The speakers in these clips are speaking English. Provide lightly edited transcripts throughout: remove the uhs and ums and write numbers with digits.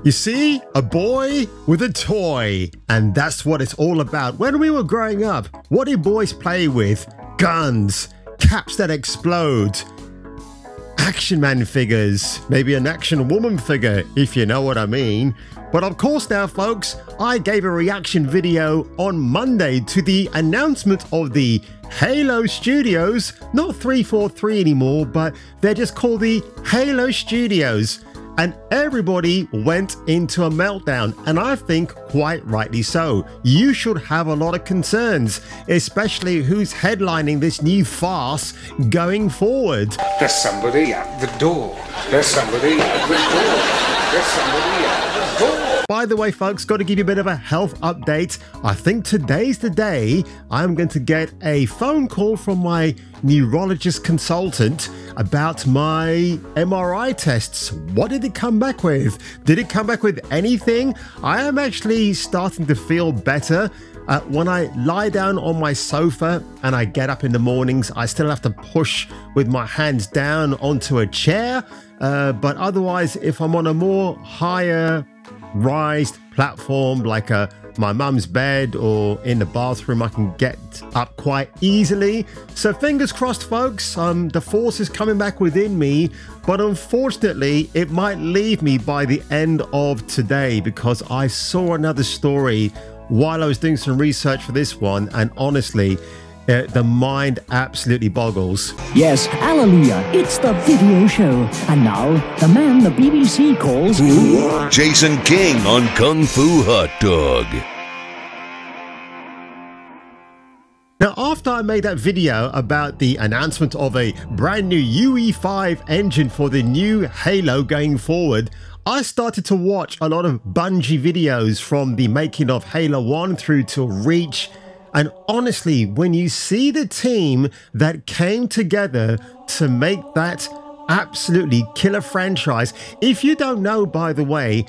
You see, a boy with a toy, and that's what it's all about. When we were growing up, what did boys play with? Guns, caps that explode, Action Man figures, maybe an Action Woman figure, if you know what I mean. But of course now, folks, I gave a reaction video on Monday to the announcement of the Halo Studios, not 343 anymore, but they're just called the Halo Studios. And everybody went into a meltdown, and I think quite rightly so. You should have a lot of concerns, especially who's headlining this new farce going forward. There's somebody at the door. There's somebody at the door. There's somebody at the door. By the way, folks, got to give you a bit of a health update. I think today's the day I'm going to get a phone call from my neurologist consultant about my MRI tests. What did it come back with? Did it come back with anything? I am actually starting to feel better. When I lie down on my sofa and I get up in the mornings, I still have to push with my hands down onto a chair. But otherwise, if I'm on a more higher raised platform like my mum's bed or in the bathroom, I can get up quite easily. So fingers crossed, folks. The force is coming back within me, but unfortunately it might leave me by the end of today, because I saw another story while I was doing some research for this one, and honestly the mind absolutely boggles. Yes, hallelujah, it's the video show. And now, the man the BBC calls Jason King on Kung Fu Hot Dog. Now, after I made that video about the announcement of a brand new UE5 engine for the new Halo going forward, I started to watch a lot of Bungie videos from the making of Halo 1 through to Reach. And honestly, when you see the team that came together to make that absolutely killer franchise, if you don't know, by the way,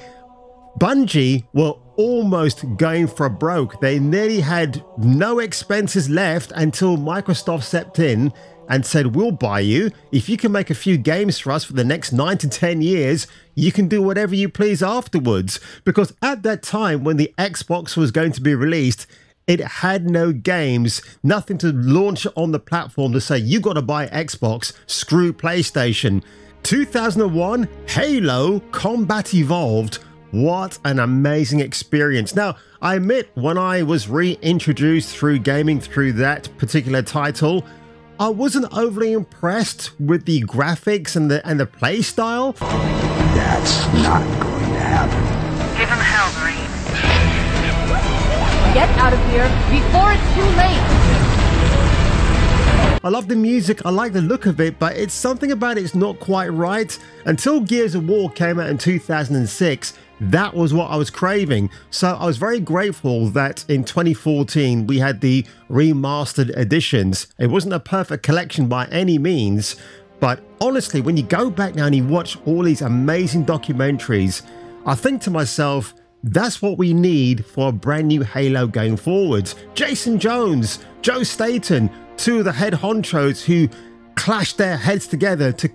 Bungie were almost going for broke. They nearly had no expenses left until Microsoft stepped in and said, we'll buy you. If you can make a few games for us for the next 9 to 10 years, you can do whatever you please afterwards. Because at that time, when the Xbox was going to be released, it had no games, nothing to launch on the platform to say, you got to buy Xbox, screw PlayStation. 2001, Halo Combat Evolved. What an amazing experience. Now, I admit, when I was reintroduced through gaming through that particular title, I wasn't overly impressed with the graphics and the play style. That's not going to happen. Give him hell, Marine. Get out of here before it's too late. I love the music, I like the look of it, but it's something about it's not quite right. Until Gears of War came out in 2006, that was what I was craving. So I was very grateful that in 2014 we had the remastered editions. It wasn't a perfect collection by any means, but honestly, when you go back now and you watch all these amazing documentaries, I think to myself, that's what we need for a brand new Halo going forward. Jason Jones, Joe Staten, two of the head honchos who clashed their heads together to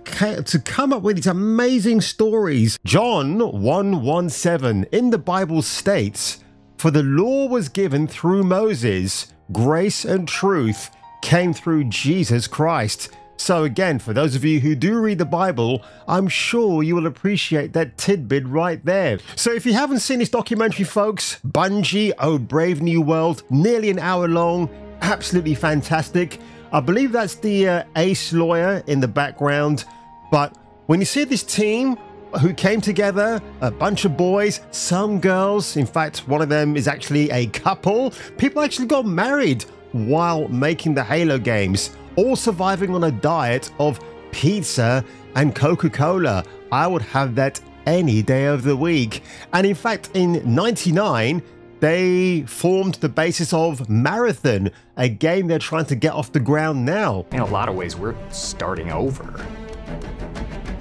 come up with these amazing stories. John 1:17 in the Bible states, "For the law was given through Moses, grace and truth came through Jesus Christ." So again, for those of you who do read the Bible, I'm sure you will appreciate that tidbit right there. So if you haven't seen this documentary, folks, Bungie, Oh Brave New World, nearly an hour long, absolutely fantastic. I believe that's the ace lawyer in the background. But when you see this team who came together, a bunch of boys, some girls, in fact, one of them is actually a couple. People actually got married while making the Halo games, all surviving on a diet of pizza and Coca-Cola. I would have that any day of the week. And in fact, in '99, they formed the basis of Marathon, a game they're trying to get off the ground now. In a lot of ways, we're starting over.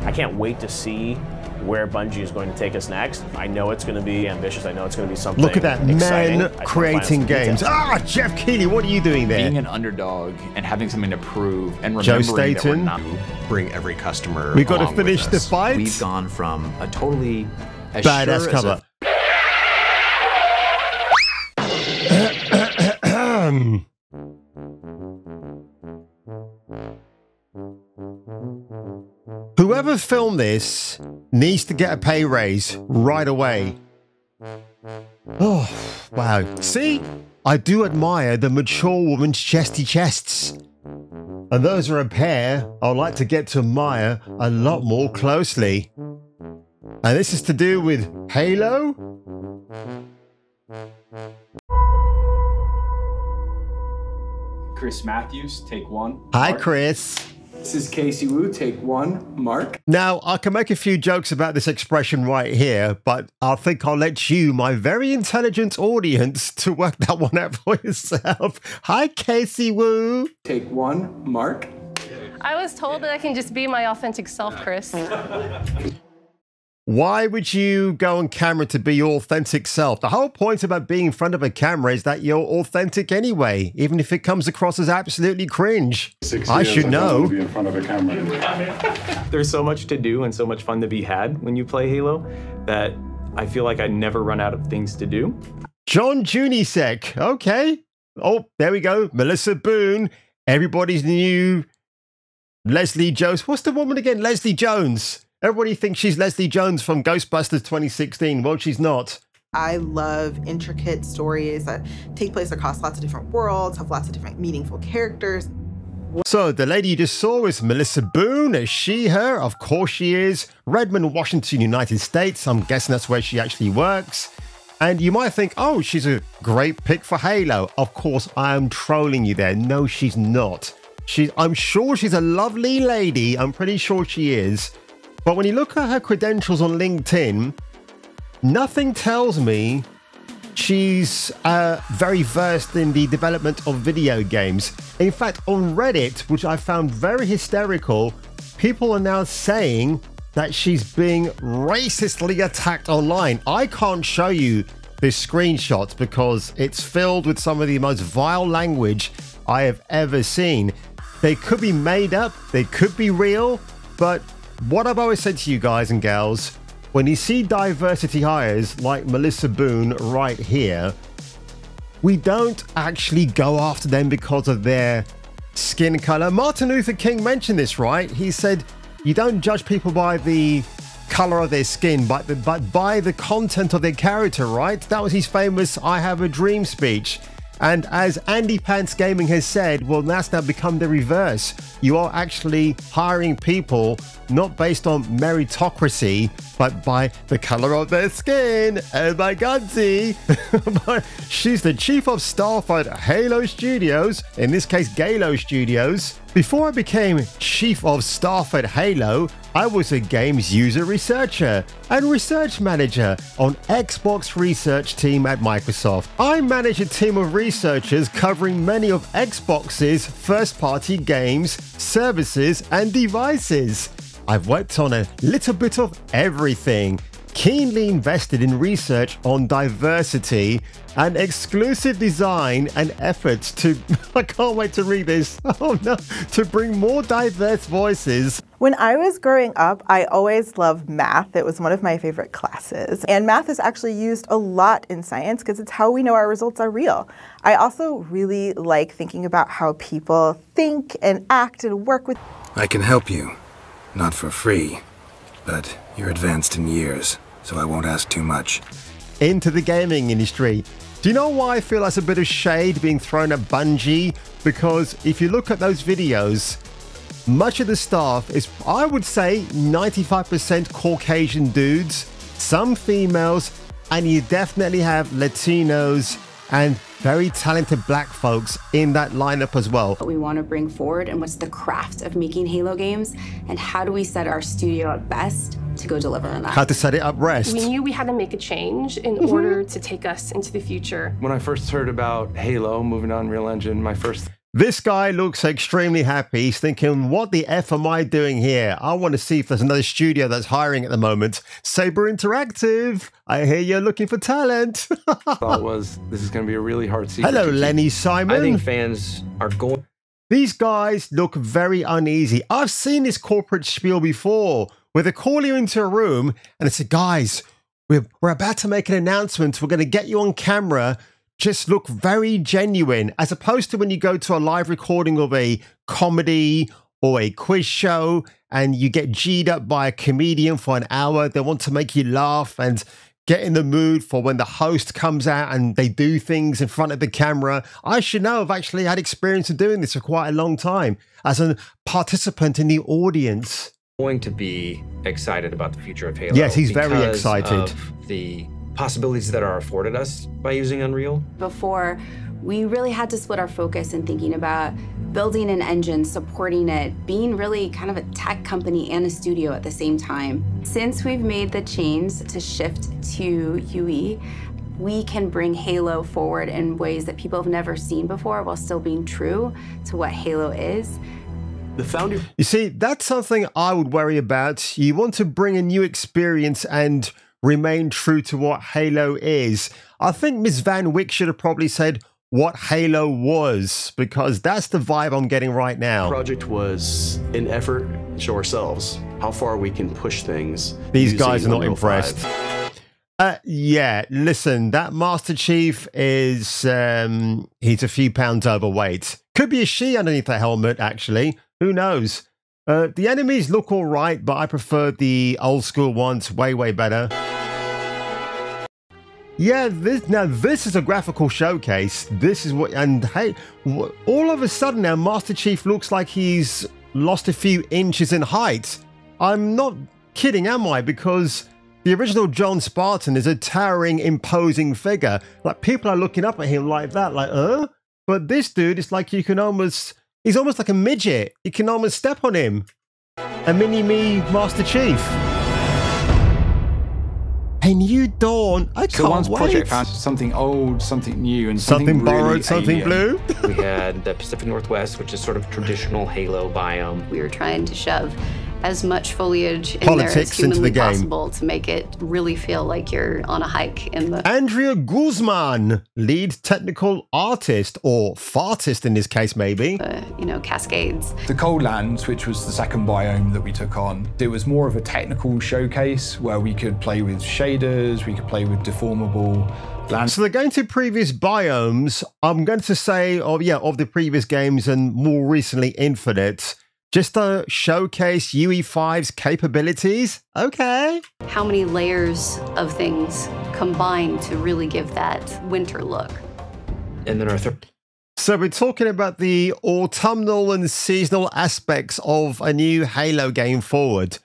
I can't wait to see where Bungie is going to take us next. I know it's going to be ambitious. I know it's going to be something Look at that exciting. man creating games. Ah, Jeff Keighley, what are you doing there? Being an underdog and having something to prove and Joe remembering that we're Staten. not Bring every customer. We got to along with finish the us. fight. We've gone from a totally As Badass sure as cover. Whoever filmed this needs to get a pay raise right away. Oh, wow. See? I do admire the mature woman's chesty chests. And those are a pair I'd like to get to admire a lot more closely. And this is to do with Halo? Chris Matthews, take one. Hi, Mark. Chris. This is Casey Wu, take one. Mark. Now, I can make a few jokes about this expression right here, but I think I'll let you, my very intelligent audience, to work that one out for yourself. Hi, Casey Wu. Take one. Mark. I was told that I can just be my authentic self, Chris. Why would you go on camera to be your authentic self? The whole point about being in front of a camera is that you're authentic anyway, even if it comes across as absolutely cringe. I should know. Be in front of a camera. There's so much to do and so much fun to be had when you play Halo that I feel like I never run out of things to do. John Junisek. Okay. Oh, there we go. Melissa Boon. Everybody's new Leslie Jones. What's the woman again? Leslie Jones. Everybody thinks she's Leslie Jones from Ghostbusters 2016. Well, she's not. I love intricate stories that take place across lots of different worlds, have lots of different meaningful characters. So the lady you just saw is Melissa Boon. Is she her? Of course she is. Redmond, Washington, United States. I'm guessing that's where she actually works. And you might think, oh, she's a great pick for Halo. Of course, I am trolling you there. No, she's not. I'm sure she's a lovely lady. I'm pretty sure she is. But when you look at her credentials on LinkedIn, nothing tells me she's very versed in the development of video games. In fact, on Reddit, which I found very hysterical, people are now saying that she's being racistly attacked online. I can't show you this screenshot because it's filled with some of the most vile language I have ever seen. They could be made up, they could be real, but what I've always said to you guys and gals, when you see diversity hires like Melissa Boon right here, we don't actually go after them because of their skin color. Martin Luther King mentioned this, right? He said, you don't judge people by the color of their skin, but by the content of their character, right? That was his famous I Have a Dream speech. And as Andy Pants Gaming has said, well, that's now become the reverse. You are actually hiring people not based on meritocracy, but by the color of their skin. Oh my God, see? She's the chief of staff at Halo Studios, in this case, Galo Studios. Before I became chief of staff at Halo, I was a games user researcher and research manager on Xbox research team at Microsoft. I manage a team of researchers covering many of Xbox's first-party games, services, and devices. I've worked on a little bit of everything, keenly invested in research on diversity and exclusive design and efforts to, I can't wait to read this, oh no, to bring more diverse voices. When I was growing up, I always loved math. It was one of my favorite classes. And math is actually used a lot in science because it's how we know our results are real. I also really like thinking about how people think and act and work with. I can help you. Not for free, but you're advanced in years, so I won't ask too much. Into the gaming industry. Do you know why I feel that's a bit of shade being thrown at Bungie? Because if you look at those videos, much of the staff is, I would say, 95% Caucasian dudes, some females, and you definitely have Latinos and very talented black folks in that lineup as well. What we want to bring forward and what's the craft of making Halo games and how do we set our studio up best to go deliver on that. How to set it up rest. We knew we had to make a change in order to take us into the future. When I first heard about Halo moving on Unreal Engine, my first This guy looks extremely happy. He's thinking, what the F am I doing here? I want to see if there's another studio that's hiring at the moment. Saber Interactive, I hear you're looking for talent. thought was, this is going to be a really hard secret. Hello, Lenny Simon. I think fans are going. These guys look very uneasy. I've seen this corporate spiel before, where they call you into a room and they say, guys, we're about to make an announcement. We're going to get you on camera. Just look very genuine, as opposed to when you go to a live recording of a comedy or a quiz show and you get G'd up by a comedian for an hour. They want to make you laugh and get in the mood for when the host comes out and they do things in front of the camera. I should know, I've actually had experience of doing this for quite a long time as a participant in the audience. Going to be excited about the future of Halo. Yes, he's very excited. Of the possibilities that are afforded us by using Unreal. Before, we really had to split our focus in thinking about building an engine, supporting it, being really kind of a tech company and a studio at the same time. Since we've made the change to shift to UE, we can bring Halo forward in ways that people have never seen before while still being true to what Halo is. The founder. You see, that's something I would worry about. You want to bring a new experience and remain true to what Halo is. I think Ms. Van Wyck should have probably said what Halo was, because that's the vibe I'm getting right now. The project was an effort to show ourselves how far we can push things. These guys are not impressed. Yeah, listen, that Master Chief is, he's a few pounds overweight. Could be a she underneath the helmet, actually. Who knows? The enemies look all right, but I prefer the old school ones way, way better. Yeah, this is a graphical showcase. This is what, and hey, all of a sudden now Master Chief looks like he's lost a few inches in height. I'm not kidding, am I? Because the original John Spartan is a towering, imposing figure. Like, people are looking up at him like that, like, But this dude is like, you can almost, he's almost like a midget. You can almost step on him. A mini-me Master Chief. A new dawn. I can't once wait. Project found something old, something new, and something borrowed, really something alien. blue. We had the Pacific Northwest, which is sort of traditional Halo biome. We were trying to shove as much foliage in Politics there as humanly into the game. possible to make it really feel like you're on a hike in the... Andrea Guzman, lead technical artist, or fartist in this case, maybe. You know, cascades. The Cold Lands, which was the second biome that we took on, it was more of a technical showcase where we could play with shaders, we could play with deformable lands. So they're going to previous biomes. I'm going to say, of the previous games and more recently Infinite, just to showcase UE5's capabilities. Okay. How many layers of things combine to really give that winter look? And then our third. So we're talking about the autumnal and seasonal aspects of a new Halo game forward.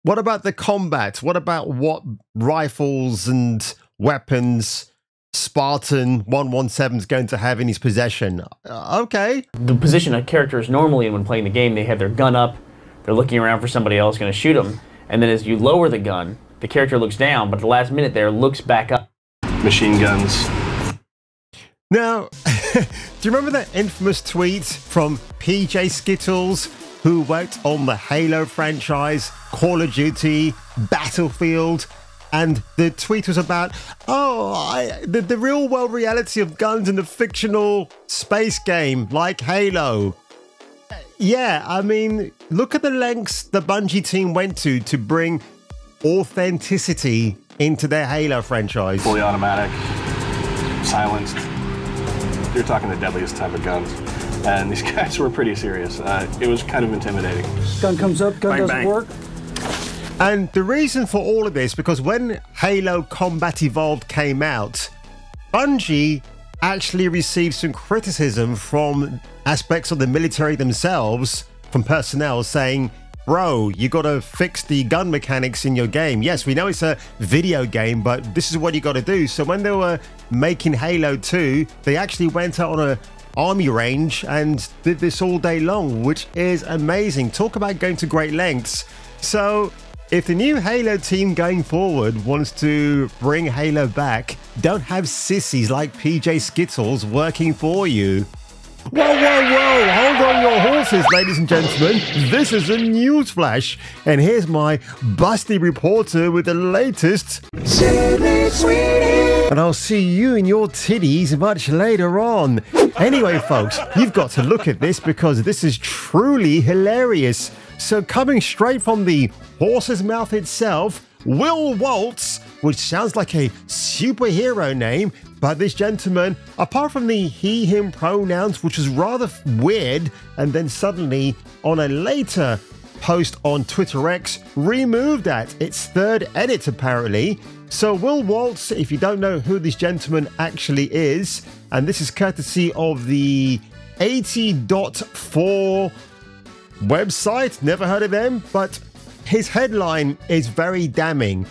What about the combat? What about what rifles and weapons Spartan 117 is going to have in his possession? Okay. The position a character is normally in when playing the game, they have their gun up, they're looking around for somebody else going to shoot them, and then as you lower the gun, the character looks down, but at the last minute there, looks back up. Machine guns. Now, do you remember that infamous tweet from PJ Skittles, who worked on the Halo franchise, Call of Duty, Battlefield? And the tweet was about, the real world reality of guns in the fictional space game like Halo. Yeah, I mean, look at the lengths the Bungie team went to bring authenticity into their Halo franchise. Fully automatic, silenced. You're talking the deadliest type of guns. And these guys were pretty serious. It was kind of intimidating. Gun comes up, gun doesn't work. And the reason for all of this, because when Halo Combat Evolved came out, Bungie actually received some criticism from aspects of the military themselves, from personnel saying, bro, you got to fix the gun mechanics in your game. Yes, we know it's a video game, but this is what you got to do. So when they were making Halo 2, they actually went out on a army range and did this all day long, which is amazing. Talk about going to great lengths. So if the new Halo team going forward wants to bring Halo back, don't have sissies like PJ Skittles working for you. Whoa, whoa, whoa, hold on your horses, ladies and gentlemen. This is a news flash, and here's my busty reporter with the latest. And I'll see you in your titties much later on. Anyway, folks, you've got to look at this because this is truly hilarious. So coming straight from the horse's mouth itself, Will Waltz which sounds like a superhero name, but this gentleman, apart from the he, him pronouns, which was rather weird, and then suddenly on a later post on Twitter X, removed that. Its third edit, apparently. So Will Waltz, if you don't know who this gentleman actually is, and this is courtesy of the 80.4 website, never heard of them, but his headline is very damning.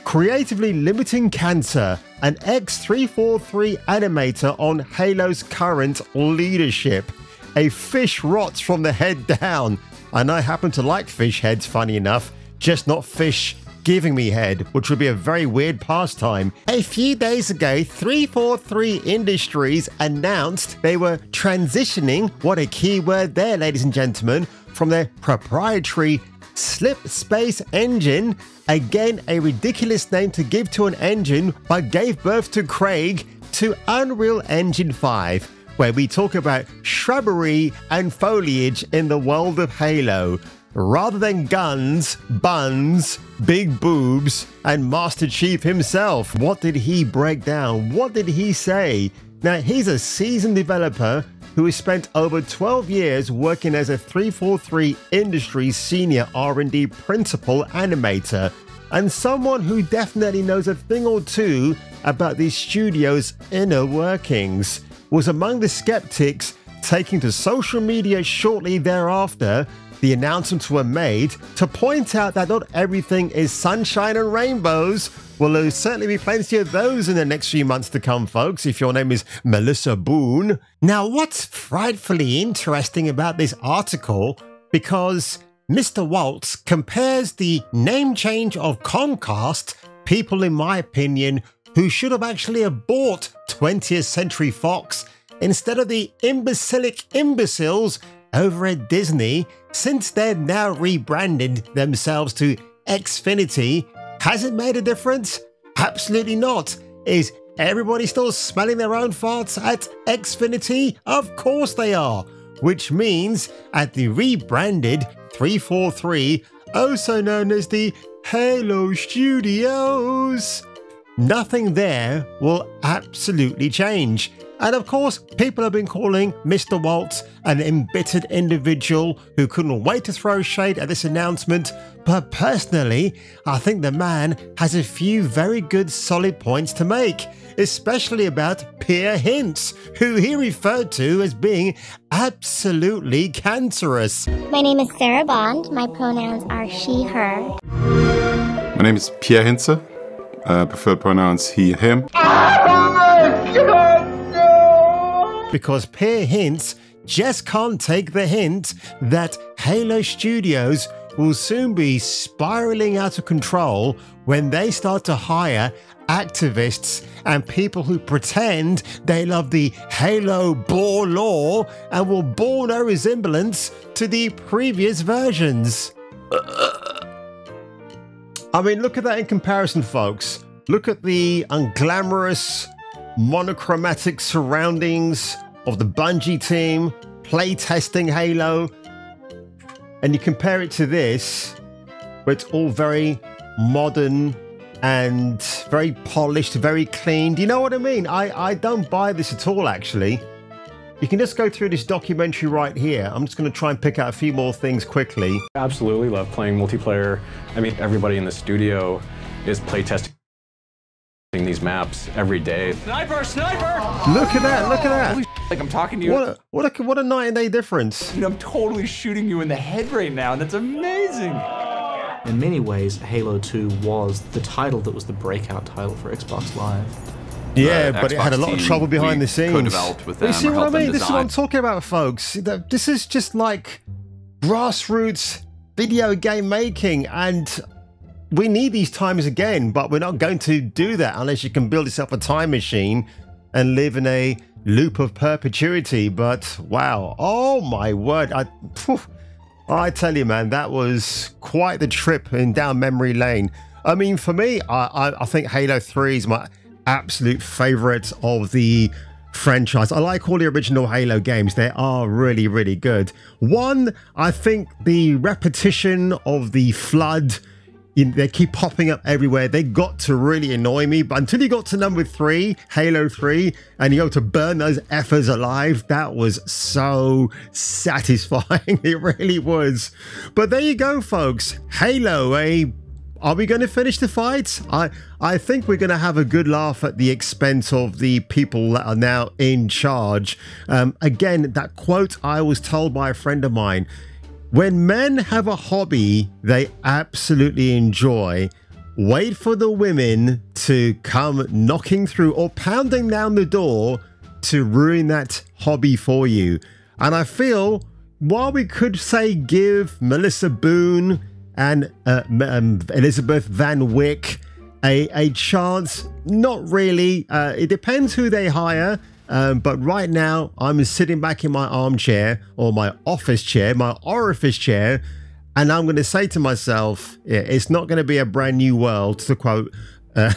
Creatively limiting cancer, an Ex-343 animator on Halo's current leadership. A fish rots from the head down. And I happen to like fish heads, funny enough, just not fish giving me head, which would be a very weird pastime. A few days ago, 343 Industries announced they were transitioning, what a key word there, ladies and gentlemen, from their proprietary Slip Space engine, again a ridiculous name to give to an engine, but gave birth to Craig, to Unreal Engine 5, where we talk about shrubbery and foliage in the world of Halo, rather than guns, buns, big boobs, and Master Chief himself. What did he break down? What did he say? Now, he's a seasoned developer who has spent over 12 years working as a 343 Industries senior R&D principal animator, and someone who definitely knows a thing or two about the studio's inner workings. Was among the skeptics, taking to social media shortly thereafter the announcements were made to point out that not everything is sunshine and rainbows. Well, there'll certainly be plenty of those in the next few months to come, folks, if your name is Melissa Boon. Now, what's frightfully interesting about this article, because Mr. Waltz compares the name change of Comcast, people in my opinion, who should have actually bought 20th Century Fox instead of the imbecilic imbeciles over at Disney, since they've now rebranded themselves to Xfinity. Has it made a difference? Absolutely not. Is everybody still smelling their own farts at Xfinity? Of course they are. Which means at the rebranded 343, also known as the Halo Studios, nothing there will absolutely change. And of course, people have been calling Mr. Waltz an embittered individual who couldn't wait to throw shade at this announcement. But personally, I think the man has a few very good solid points to make, especially about Peer Hints, who he referred to as being absolutely cancerous. My name is Sarah Bond. My pronouns are she, her. My name is Pierre Hinze. Preferred pronouns he, him. Because Peer Hints just can't take the hint that Halo Studios will soon be spiraling out of control when they start to hire activists and people who pretend they love the Halo Boar lore and will bore no resemblance to the previous versions. I mean, look at that in comparison, folks. Look at the unglamorous, monochromatic surroundings of the Bungie team playtesting Halo, and you compare it to this, where it's all very modern and very polished, very clean. Do you know what I mean? I don't buy this at all, actually. You can just go through this documentary right here. I'm just going to try and pick out a few more things quickly. Absolutely love playing multiplayer. I mean, everybody in the studio is playtesting these maps every day. Sniper! Sniper! Look at that! Look at that! Holy like I'm talking to you. What a night and day difference. Dude, I'm totally shooting you in the head right now, and that's amazing. In many ways, Halo 2 was the title that was the breakout title for Xbox Live. Yeah, but it had a lot of trouble behind the scenes. Co-developed with them, you see what I mean? This is what I'm design. talking about, folks. This is just like grassroots video game making, and we need these times again, but we're not going to do that unless you can build yourself a time machine and live in a loop of perpetuity. But wow, oh my word, I tell you, man, that was quite the trip down memory lane. I mean, for me, I think Halo 3 is my absolute favorite of the franchise. I like all the original Halo games. They are really, really good. One, I think the repetition of the flood They keep popping up everywhere. They got to really annoy me. But until you got to number 3, Halo 3, and you go to burn those effers alive, that was so satisfying. It really was. But there you go, folks. Halo, are we going to finish the fight? I think we're going to have a good laugh at the expense of the people that are now in charge. Again, that quote I was told by a friend of mine, when men have a hobby they absolutely enjoy, wait for the women to come knocking through or pounding down the door to ruin that hobby for you. And I feel, while we could say give Melissa Boon and Elizabeth Van Wyck a chance, not really. It depends who they hire. But right now, I'm sitting back in my armchair, or my office chair, my orifice chair, and I'm going to say to myself, it's not going to be a brand new world, to quote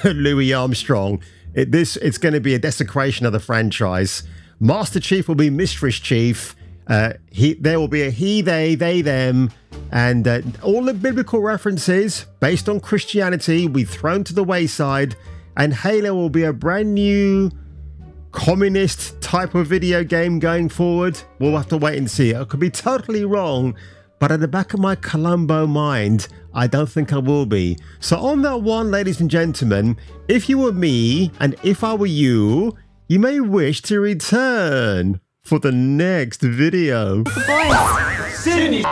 Louis Armstrong. It's going to be a desecration of the franchise. Master Chief will be Mistress Chief. There will be a he, they, them, and all the biblical references based on Christianity will be thrown to the wayside, and Halo will be a brand new communist type of video game going forward. We'll have to wait and see. I could be totally wrong, but at the back of my Columbo mind, I don't think I will be. So on that one, ladies and gentlemen, if you were me and if I were you, you may wish to return for the next video. Sydney.